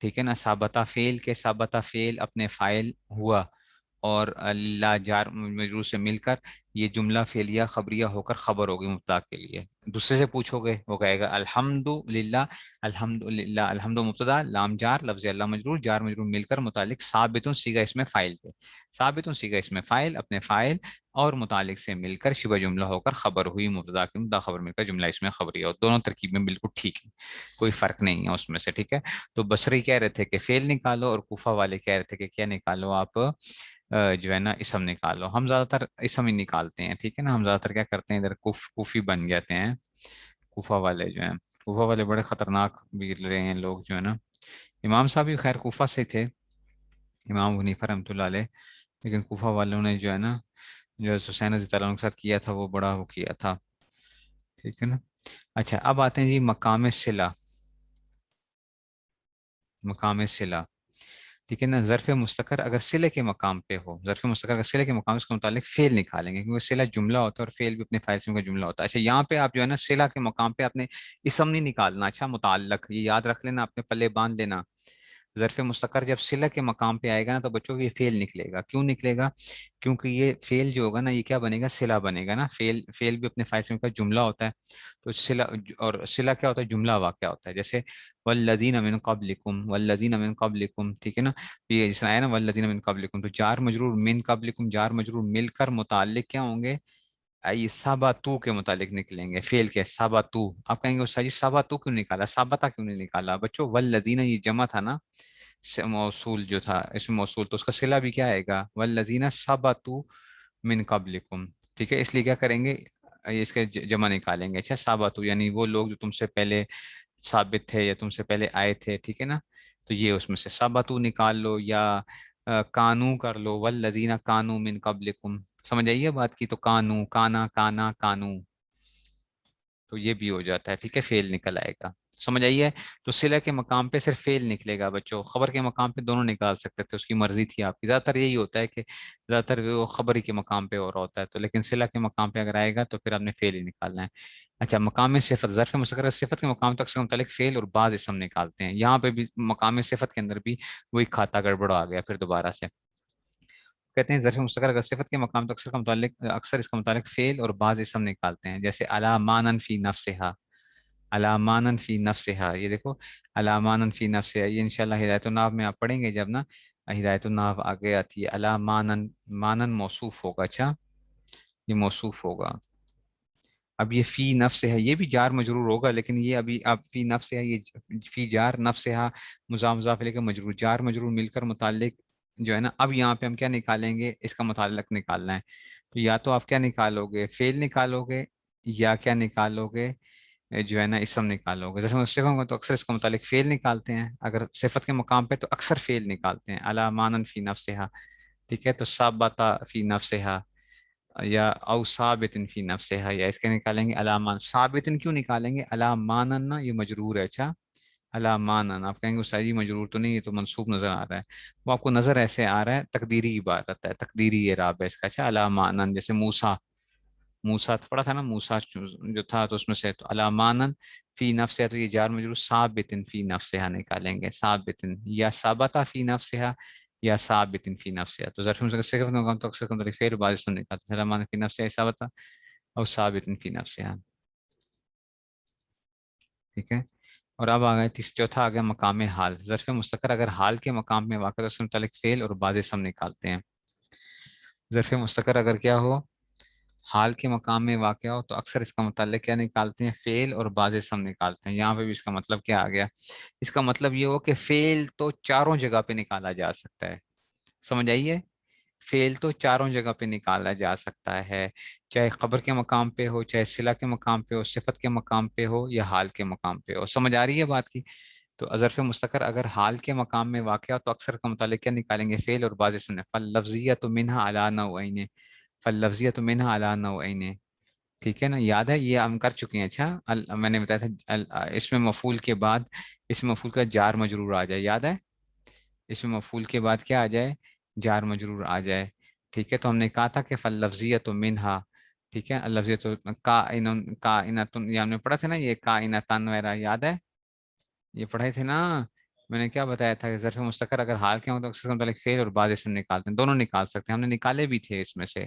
ٹھیک ہے نا. سابتا فعل کے سابتا فعل اپنے فاعل ہوا اور لا جار مجرور سے مل کر یہ جملہ فعلیہ خبریہ ہو کر خبر ہوگی مبتدا کے لیے. دوسرے سے پوچھو گے وہ کہے گا الحمد للہ. الحمد للہ الحمد مبتدا لام جار لفظ اللہ مجرور جار مجرور مل کر متعلق ثابت صیغہ اس میں فاعل کے. ثابت صیغہ اس میں فاعل اپنے فاعل اور متعلق سے مل کر شبہ جملہ ہو کر خبر ہوئی مبتدا کی مبتدا خبر مل کر جملہ اس میں خبریہ ہو. دونوں ترکیبیں بالکل ٹھیک ہیں, کوئی فرق نہیں ہے اس میں سے. ٹھیک ہے. تو بصری کہہ رہے تھے کہ فعل نکالو اور کوفہ والے کہہ رہے تھے کہ کیا نکالو آپ جو ہے نا اسم نکالو. ہم زیادہ تر اسم ہی نکالتے ہیں. ٹھیک ہے نا. ہم زیادہ تر کیا کرتے ہیں ادھر کوفی بن جاتے ہیں. کوفہ والے جو ہیں کوفہ والے بڑے خطرناک بھی رہے ہیں لوگ جو ہے نا. امام صاحب بھی خیر کوفہ سے تھے, امام حنیفہ رحمۃ اللہ علیہ, لیکن کوفہ والوں نے جو ہے نا جو حسین رضی اللہ عنہ کے ساتھ کیا تھا وہ بڑا وہ کیا تھا. ٹھیک ہے نا. اچھا اب آتے ہیں جی مقام صلہ. مقام صلہ ٹھیک ہے نا. ظرف مستقر اگر صلے کے مقام پہ ہو, ظرف مستقر اگر صلے کے مقام اس کے متعلق فعل نکالیں گے کیونکہ صلہ جملہ ہوتا ہے اور فعل بھی اپنے فاعل سے کا جملہ ہوتا ہے. اچھا یہاں پہ آپ جو ہے نا صلہ کے مقام پہ اپنے اسم نہیں نکالنا. اچھا متعلق یہ یاد رکھ لینا, اپنے پلے باندھ لینا. ظرف مستقر جب صلہ کے مقام پہ آئے گا نا تو بچوں کو یہ فعل نکلے گا. کیوں نکلے گا؟ کیونکہ یہ فعل جو ہوگا نا یہ کیا بنے گا؟ صلہ بنے گا نا. فعل بھی اپنے فاعل سے کا جملہ ہوتا ہے. تو صلہ اور صلہ کیا ہوتا ہے؟ جملہ واقعہ ہوتا ہے. جیسے والذین من قبلکم والذین من قبلکم. ٹھیک ہے نا. یہ جس آیا نا والذین من قبلکم تو جار مجرور من قبلکم جار مجرور مل کر متعلق کیا ہوں گے؟ ساباتو کے متعلق نکلیں گے. فعل کے ساباتو. آپ کہیں گے استاد جی ساباتو کیوں نکالا, سابتا کیوں نہیں نکالا؟ بچوں والذین یہ جمع تھا نا, موصول جو تھا اس میں موصول, تو اس کا صلہ بھی کیا آئے گا؟ والذین سابتو من قبلکم. ٹھیک ہے. اس لیے کیا کریں گے اس کے جمع نکالیں گے. اچھا سابتو یعنی وہ لوگ جو تم سے پہلے ثابت تھے یا تم سے پہلے آئے تھے. ٹھیک ہے نا. تو یہ اس میں سے سابتو نکال لو یا کانو کر لو. والذین کانو من قبلکم. سمجھ آئیے بات کی؟ تو کانو کانا کانا کانو تو یہ بھی ہو جاتا ہے. ٹھیک ہے. فعل نکل آئے گا. سمجھ آئیے؟ تو صلہ کے مقام پہ صرف فعل نکلے گا بچوں. خبر کے مقام پہ دونوں نکال سکتے تھے, اس کی مرضی تھی آپ کی. زیادہ تر یہی ہوتا ہے کہ زیادہ تر وہ خبری کے مقام پہ اور ہوتا ہے تو, لیکن صلہ کے مقام پہ اگر آئے گا تو پھر آپ نے فعل ہی نکالنا ہے. اچھا مقام صفت ظرف مستقر صفت کے مقام تک سے متعلق فعل اور بعض اسم نکالتے ہیں. یہاں پہ بھی مقام صفت کے اندر بھی وہی کھاتا گڑبڑ آ گیا پھر دوبارہ سے. کہتے ہیں ظرف مستقر اگر صفت کے مقام تک اکثر کا متعلق اکثر اس کا متعلق فعل اور بعض اسم نکالتے ہیں. جیسے الا مانن فی نفسہا, الا مانن فی نفسہا. یہ دیکھو الا مانن فی نفسہا, یہ انشاءاللہ ہدایت الناف میں آپ پڑھیں گے جب نا ہدایت الناف آگے آتی ہے. الا مانن, مانن موصوف ہوگا. اچھا یہ موصوف ہوگا. اب یہ فی نفس ہے یہ بھی جار مجرور ہوگا, لیکن یہ ابھی اب فی نفس ہے یہ فی جار نفس ہے مضاف مضاف الیہ کا مجرور جار مجرور مل کر متعلق جو ہے نا. اب یہاں پہ ہم کیا نکالیں گے؟ اس کا متعلق نکالنا ہے. تو یا تو آپ کیا نکالو گے؟ فعل نکالو گے یا کیا نکالو گے جو ہے نا اسم نکالو گے. جیسے صفت کو تو اکثر اس کا متعلق فعل نکالتے ہیں, اگر صفت کے مقام پہ تو اکثر فعل نکالتے ہیں. الا مانن فی نفسہا. ٹھیک ہے. تو ثابتا فی نفسہا یا او ثابت فی نفسہا, یا اس کے نکالیں گے علامات. ثابت کیوں نکالیں گے؟ علامانن نا یہ مجرور ہے. اچھا علامانن آپ کہیں گے اس ساری مجرور تو نہیں, یہ تو منصوب نظر آ رہا ہے. وہ آپ کو نظر ایسے آ رہا ہے تقدیری عبارت ہے, تقدیری اعراب ہے اس کا. اچھا علامانن جیسے موسیٰ, موسیٰ پڑھا تھا نا, موسیٰ جو تھا تو اس میں سے تو علامانن فی نفسہا تو یہ جار مجرور ثابت فی نفسہا نکالیں گے. ثابت یا ثابتا فی نفسہا یا ثابت فی نفسہا. تو ظرف مستقر صفت کا مقام تو اکثر کا متعلق فعل بعض اسم نکالتے ہیں. علامانن فی نفسہا ثابتا اور ثابت فی نفسہا. ٹھیک ہے. اور اب آ گئے چوتھا آ گیا مقام حال. ظرف مستقر اگر حال کے مقام میں واقع تو اس سے متعلق فعل اور بعض اسم نکالتے ہیں. ظرف مستقر اگر کیا ہو حال کے مقام میں واقع ہو تو اکثر اس کا متعلق کیا نکالتے ہیں؟ فعل اور بعض اسم نکالتے ہیں. یہاں پہ بھی اس کا مطلب کیا آ گیا؟ اس کا مطلب یہ ہو کہ فعل تو چاروں جگہ پہ نکالا جا سکتا ہے. سمجھ آئیے؟ فعل تو چاروں جگہ پہ نکالا جا سکتا ہے, چاہے خبر کے مقام پہ ہو, چاہے صلہ کے مقام پہ ہو, صفت کے مقام پہ ہو یا حال کے مقام پہ ہو. سمجھ آ رہی ہے بات کی؟ تو ظرف مستقر اگر حال کے مقام میں واقع ہو تو اکثر کا متعلق کیا نکالیں گے؟ فعل اور بعض اسم. فاللفظیۃ منھا علی نوعین, فاللفظیۃ منھا علی نوعین. ٹھیک ہے نا. یاد ہے یہ ہم کر چکے ہیں. اچھا میں نے بتایا تھا اس میں مفعول کے بعد اس میں مفعول کا جار مجرور آ جائے. یاد ہے اس میں مفعول کے بعد کیا آ جائے؟ جار مجرور آ جائے. ٹھیک ہے. تو ہم نے کہا تھا کہ فاللفظیۃ منھا. ٹھیک ہے. اللفظیۃ کائنۃ, یہ ہم نے پڑھا تھا نا یہ کائنۃ وغیرہ, یاد ہے یہ پڑھے تھے نا. میں نے کیا بتایا تھا کہ ظرف مستقر اگر حال کے ہوں تو اکثر متعلق فعل اور بعض اسم نکالتے ہیں، دونوں نکال سکتے ہیں، ہم نے نکالے بھی تھے اس میں سے۔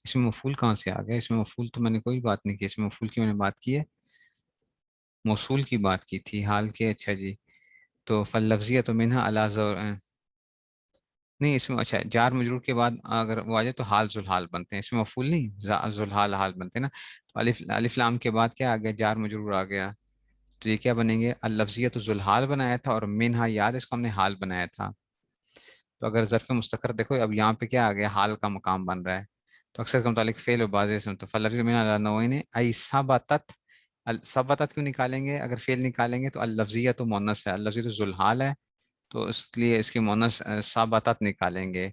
اس میں مفعول کہاں سے آ گیا؟ اس میں مفعول تو میں نے کوئی بات نہیں کی، اس میں مفعول کی میں نے بات کی ہے، موصول کی بات کی تھی حال کے۔ اچھا جی، تو فاللفظیہ تو منہا نہیں اس میں، اچھا جار مجرور کے بعد اگر وہ آ جائے تو حال ذوالحال بنتے ہیں، اس میں مفعول نہیں ذوالحال حال بنتے ہیں نا۔ تو الف لام کے بعد کیا آ گیا؟ جار مجرور آ گیا، تو یہ کیا بنیں گے؟ اللفظیہ تو ذوالحال بنایا تھا، اور منہا یاد اس کو ہم نے حال بنایا تھا۔ تو اگر ظرف مستقر دیکھو اب یہاں پہ کیا آ گیا؟ حال کا مقام بن رہا ہے، تو اکثر کا متعلق فعل و بعض اسم، تو فاللفظیہ منہا علی نوعین ای ثبتت، ثبتت کیوں نکالیں گے اگر فعل نکالیں گے؟ تو اللفظیہ تو مؤنث ہے، اللفظیہ تو ذوالحال ہے، تو اس لیے اس کی مونس ثابتات نکالیں گے۔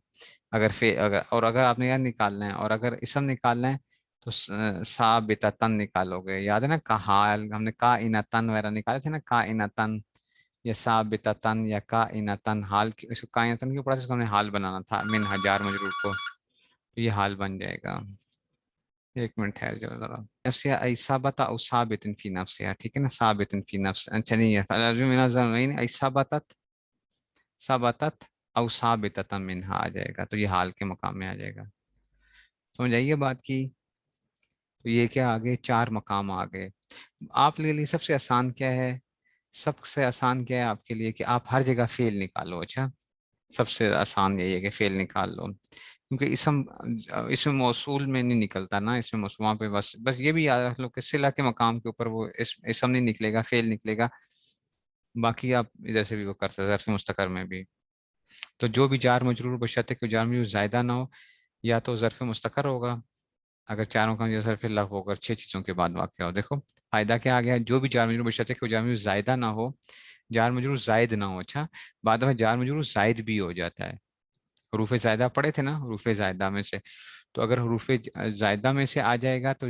اگر آپ نے یاد نکالنا ہے، اور اگر اسم نکالنا ہے تو ثابتتن نکالو گے، یاد ہے نا؟ کا حال ہم نے کائنتن وغیرہ نکالے تھے نا، کائنتن یا ثابتتن یا کائنتن، حال کی اس کو کائنتن کے اوپر اس کو ہم نے حال بنانا تھا من ہجار مجرور کو، تو یہ حال بن جائے گا۔ ایک منٹ ٹھہر جاؤ ذرا، نفسیہ ای ثابت او ثابت فی نفسیہ، ٹھیک ہے نا؟ ثابت فی نفس، اچھا نہیں ہے فاللفظ من الضمین ای ثبتت او ثابتتا منہا آ جائے گا، تو یہ حال کے مقام میں آ جائے گا۔ سمجھ آئیے بات کی؟ تو یہ کیا آگے؟ چار مقام آگے۔ آپ کے لیے سب سے آسان کیا ہے؟ سب سے آسان کیا ہے آپ کے لیے؟ کہ آپ ہر جگہ فعل نکالو۔ اچھا سب سے آسان یہی ہے کہ فعل نکال لو، کیونکہ اسم موصول میں نہیں نکلتا نا، اسم موصول وہاں پہ بس یہ بھی یاد رکھ لو کہ صلہ کے مقام کے اوپر وہ اسم نہیں نکلے گا، فعل نکلے گا، باقی آپ جیسے بھی وہ کر سکتے ظرف مستقر میں بھی۔ تو جو بھی جار مجرور بشرط کہ جار مجرور زائدہ نہ ہو، یا تو ظرف مستقر ہوگا اگر چاروں کا یا ظرف لغو ہو، اگر 6 چیزوں کے بعد واقع ہو۔ دیکھو فائدہ کیا آ گیا؟ جو بھی جار مجرور بشرط کہ جار مجرور زائدہ نہ ہو، جار مجرور زائد نہ ہو، اچھا بعد میں جار مجرور زائد بھی ہو جاتا ہے، حروف زائدہ پڑھے تھے نا، حروف زائدہ میں سے، تو اگر حروف زائدہ میں سے آ جائے گا تو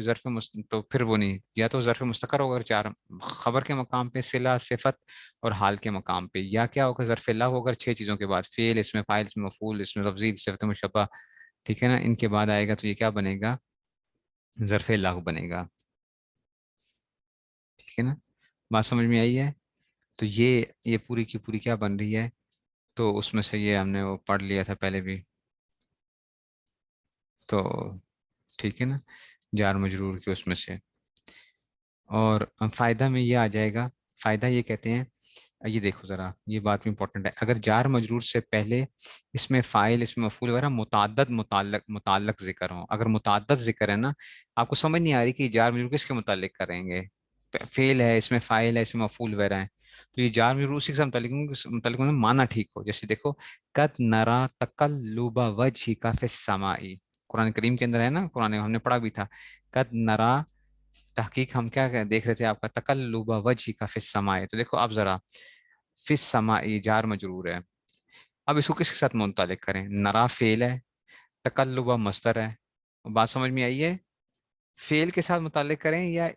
تو پھر وہ نہیں، یا تو ظرف مستقر ہوگا چار خبر کے مقام پہ، صلہ صفت اور حال کے مقام پہ، یا کیا ہوگا؟ ظرف اللہ ہوگا 6 چیزوں کے بعد، فعل، اسم فاعل، اسم مفعول، اسم تفضیل، صفت مشبہ، ٹھیک ہے نا؟ ان کے بعد آئے گا تو یہ کیا بنے گا؟ ظرف اللہ بنے گا، ٹھیک ہے نا؟ بات سمجھ میں آئی ہے؟ تو یہ پوری کی پوری کیا بن رہی ہے؟ تو اس میں سے یہ ہم نے وہ پڑھ لیا تھا پہلے بھی، تو ٹھیک ہے نا؟ جار مجرور کے اس میں سے، اور فائدہ میں یہ آ جائے گا، فائدہ یہ کہتے ہیں، یہ دیکھو ذرا یہ بات بھی امپورٹنٹ ہے، اگر جار مجرور سے پہلے اس میں فاعل، اس میں مفعول وغیرہ متعدد متعلق ذکر ہوں، اگر متعدد ذکر ہے نا، آپ کو سمجھ نہیں آ رہی کہ یہ جار مجرور کس کے متعلق کریں گے؟ فعل ہے، اس میں فاعل ہے، اس میں مفعول وغیرہ ہے، تو یہ جار مجرور اسی سے متعلق معنی ٹھیک ہو، جیسے دیکھو قد نرا تقلب وجهک فی السماء، قرآن کریم کے اندر ہے نا، قرآن ہم نے پڑھا بھی تھا، قد نرا، تحقیق ہم کیا دیکھ رہے تھے آپ کا؟ تقلب وجهک فی السماء، تو دیکھو اب ذرا فی السماء جار مجرور ہے، اب اس کو کس کے ساتھ متعلق کریں؟ نرا فعل ہے، تقلب مصدر ہے، بات سمجھ میں آئی ہے؟ فعل کے ساتھ متعلق کریں، یا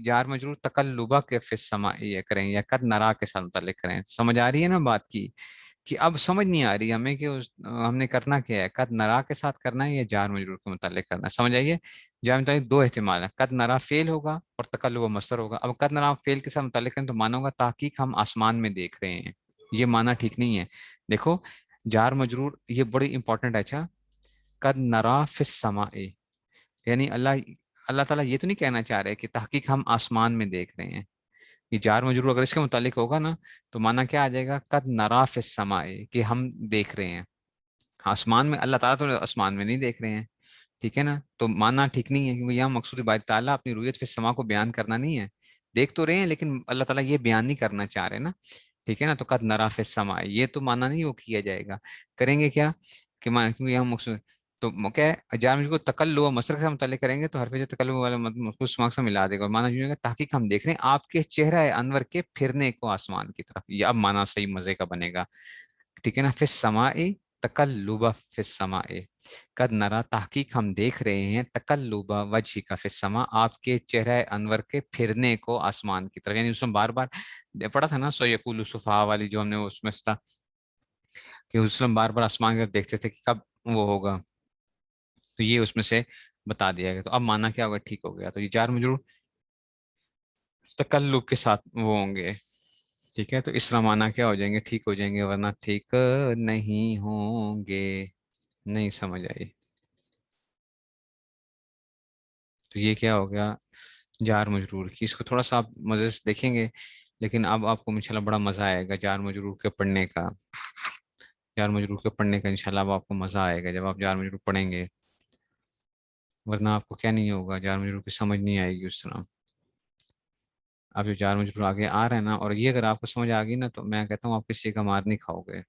جار مجرور تقلبہ کے فی السماء یہ کریں، یا قد نرا کے ساتھ متعلق کریں؟ سمجھ آ رہی ہے نا بات کی؟ کہ اب سمجھ نہیں آ رہی ہمیں کہ ہم نے کرنا کیا ہے؟ قد نرا کے ساتھ کرنا ہے یا جار مجرور کے متعلق کرنا ہے؟ سمجھ آئیے؟ جار متعلق دو احتمال ہے، قد نرا فعل ہوگا اور تقلب مصدر ہوگا، اب قد نرا فعل کے ساتھ متعلق کریں تو مانا ہوگا تحقیق ہم آسمان میں دیکھ رہے ہیں، یہ مانا ٹھیک نہیں ہے۔ دیکھو جار مجرور یہ بڑی امپورٹنٹ ہے، اچھا قد نرا فی السماء، یعنی اللہ تعالیٰ یہ تو نہیں کہنا چاہ رہے کہ تحقیق ہم آسمان میں دیکھ رہے ہیں، یہ جار مجرور اگر اس کے متعلق ہوگا نا تو مانا کیا آ جائے گا؟ قد نرا فی السماء، کہ ہم دیکھ رہے ہیں آسمان میں، اللہ تعالیٰ تو آسمان میں نہیں دیکھ رہے ہیں، ٹھیک ہے نا؟ تو مانا ٹھیک نہیں ہے، کیونکہ یہاں مقصود باری تعالیٰ اپنی رویت فی السماء کو بیان کرنا نہیں ہے، دیکھ تو رہے ہیں لیکن اللہ تعالیٰ یہ بیان نہیں کرنا چاہ رہے نا، ٹھیک ہے نا؟ تو قد نرا فی السماء یہ تو مانا نہیں وہ کیا جائے گا، کریں گے کیا کہ کیونکہ یہاں مقصود، تو کیا ہے جار مجرور کو تقلب و مصدر سے متعلق کریں گے تو حرف تقلب والا مفعول سماق سے ملا دے گا، اور مانا یہ ہوگا تحقیق ہم دیکھ رہے ہیں آپ کے چہرہ انور کے پھرنے کو آسمان کی طرف، یہ اب مانا صحیح مزے کا بنے گا، ٹھیک ہے نا؟ فی السماء تقلب فی السماء، قد نرا تحقیق ہم دیکھ رہے ہیں تقلب وجهک فی السماء آپ کے چہرہ انور کے پھرنے کو آسمان کی طرف، یعنی اس میں بار بار پڑھا تھا نا سیقول السفہاء والی جو ہم نے اس میں تھا کہ اس میں بار بار آسمان کی طرف دیکھتے تھے کہ کب وہ ہوگا، تو یہ اس میں سے بتا دیا گیا، تو اب مانا کیا ہوگا؟ ٹھیک ہو گیا، تو یہ جار مجرور تکلق کے ساتھ وہ ہوں گے. ٹھیک ہے، تو اس طرح معنی کیا ہو جائیں گے؟ ٹھیک ہو جائیں گے، ورنہ ٹھیک نہیں ہوں گے. نہیں سمجھ آئی؟ تو یہ کیا ہو گیا؟ جار مجرور کی. اس کو تھوڑا سا آپ مزے سے دیکھیں گے، لیکن اب آپ کو انشاءاللہ بڑا مزہ آئے گا جار مجرور کے پڑھنے کا. جار مجرور کے پڑھنے کا انشاءاللہ اب آپ کو مزہ آئے گا جب آپ جار مجرور پڑھیں گے. ورنہ آپ کو کیا نہیں ہوگا، جار مجرور کی سمجھ نہیں آئے گی اس طرح. آپ جو جار مجرور آگے آ رہے ہیں نا، اور یہ اگر آپ کو سمجھ آ گئی نا، تو میں کہتا ہوں آپ کسی کا مار نہیں کھاؤ گے.